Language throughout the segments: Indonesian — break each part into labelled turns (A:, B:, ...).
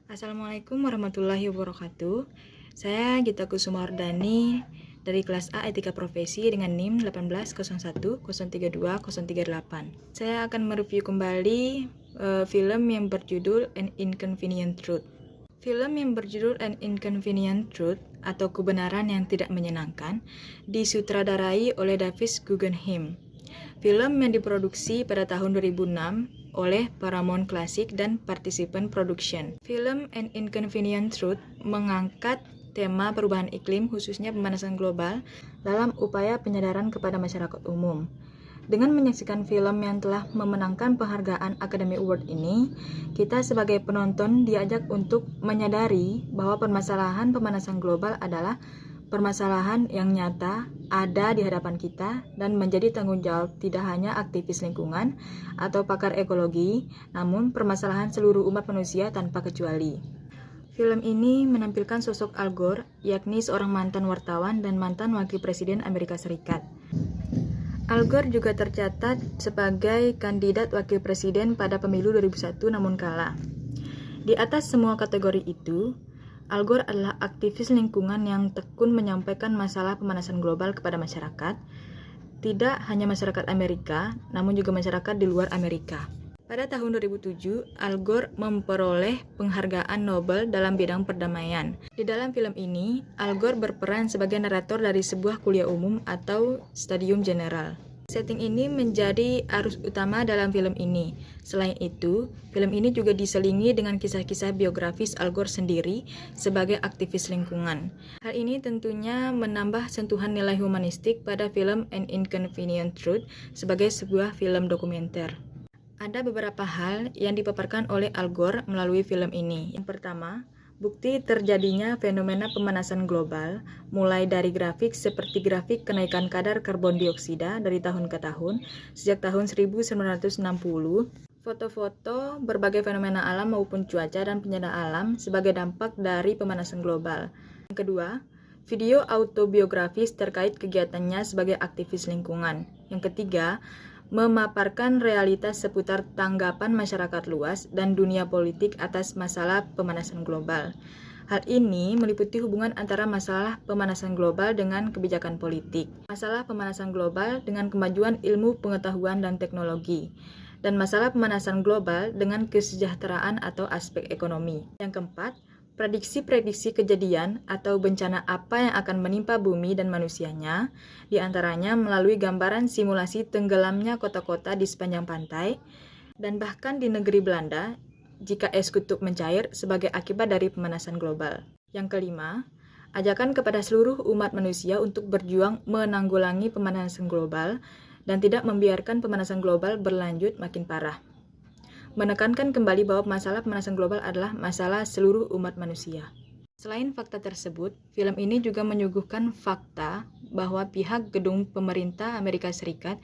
A: Assalamualaikum warahmatullahi wabarakatuh. Saya Gita Kusumawardani dari kelas A Etika Profesi dengan NIM 180103208. Saya akan mereview kembali film yang berjudul An Inconvenient Truth. Film yang berjudul An Inconvenient Truth atau Kebenaran yang Tidak Menyenangkan disutradarai oleh David Guggenheim. Film yang diproduksi pada tahun 2006 oleh Paramount Classic dan Participant Production. Film An Inconvenient Truth mengangkat tema perubahan iklim khususnya pemanasan global dalam upaya penyadaran kepada masyarakat umum. Dengan menyaksikan film yang telah memenangkan penghargaan Academy Award ini, kita sebagai penonton diajak untuk menyadari bahwa permasalahan pemanasan global adalah permasalahan yang nyata ada di hadapan kita dan menjadi tanggung jawab tidak hanya aktivis lingkungan atau pakar ekologi, namun permasalahan seluruh umat manusia tanpa kecuali. Film ini menampilkan sosok Al Gore, yakni seorang mantan wartawan dan mantan wakil presiden Amerika Serikat. Al Gore juga tercatat sebagai kandidat wakil presiden pada pemilu 2001 namun kalah. Di atas semua kategori itu, Al Gore adalah aktivis lingkungan yang tekun menyampaikan masalah pemanasan global kepada masyarakat, tidak hanya masyarakat Amerika, namun juga masyarakat di luar Amerika. Pada tahun 2007, Al Gore memperoleh penghargaan Nobel dalam bidang perdamaian. Di dalam film ini, Al Gore berperan sebagai narator dari sebuah kuliah umum atau stadium general. Setting ini menjadi arus utama dalam film ini. Selain itu, film ini juga diselingi dengan kisah-kisah biografis Al Gore sendiri sebagai aktivis lingkungan. Hal ini tentunya menambah sentuhan nilai humanistik pada film An Inconvenient Truth sebagai sebuah film dokumenter. Ada beberapa hal yang dipaparkan oleh Al Gore melalui film ini. Yang pertama, bukti terjadinya fenomena pemanasan global, mulai dari grafik seperti grafik kenaikan kadar karbon dioksida dari tahun ke tahun, sejak tahun 1960, foto-foto berbagai fenomena alam maupun cuaca dan bencana alam sebagai dampak dari pemanasan global. Yang kedua, video autobiografis terkait kegiatannya sebagai aktivis lingkungan. Yang ketiga, memaparkan realitas seputar tanggapan masyarakat luas dan dunia politik atas masalah pemanasan global. Hal ini meliputi hubungan antara masalah pemanasan global dengan kebijakan politik, masalah pemanasan global dengan kemajuan ilmu pengetahuan dan teknologi, dan masalah pemanasan global dengan kesejahteraan atau aspek ekonomi. Yang keempat, prediksi-prediksi kejadian atau bencana apa yang akan menimpa bumi dan manusianya, diantaranya melalui gambaran simulasi tenggelamnya kota-kota di sepanjang pantai, dan bahkan di negeri Belanda, jika es kutub mencair sebagai akibat dari pemanasan global. Yang kelima, ajakan kepada seluruh umat manusia untuk berjuang menanggulangi pemanasan global dan tidak membiarkan pemanasan global berlanjut makin parah. Menekankan kembali bahwa masalah pemanasan global adalah masalah seluruh umat manusia. Selain fakta tersebut, film ini juga menyuguhkan fakta bahwa pihak gedung pemerintah Amerika Serikat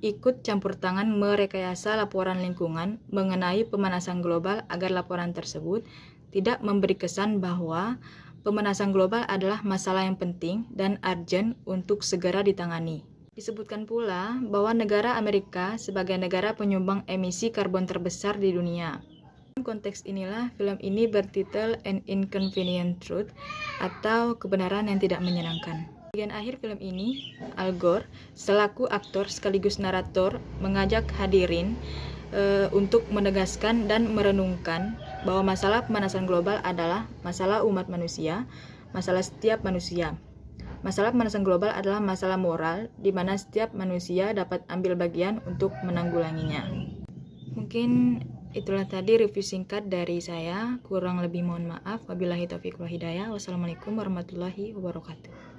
A: ikut campur tangan merekayasa laporan lingkungan mengenai pemanasan global agar laporan tersebut tidak memberi kesan bahwa pemanasan global adalah masalah yang penting dan urgent untuk segera ditangani. Disebutkan pula bahwa negara Amerika sebagai negara penyumbang emisi karbon terbesar di dunia. Dalam konteks inilah film ini bertitel An Inconvenient Truth atau Kebenaran yang Tidak Menyenangkan. Di bagian akhir film ini, Al Gore selaku aktor sekaligus narator mengajak hadirin untuk menegaskan dan merenungkan bahwa masalah pemanasan global adalah masalah umat manusia, masalah setiap manusia. Masalah pemanasan global adalah masalah moral di mana setiap manusia dapat ambil bagian untuk menanggulanginya. Mungkin itulah tadi review singkat dari saya. Kurang lebih mohon maaf. Wabillahi taufiq wal hidayah. Wassalamualaikum warahmatullahi wabarakatuh.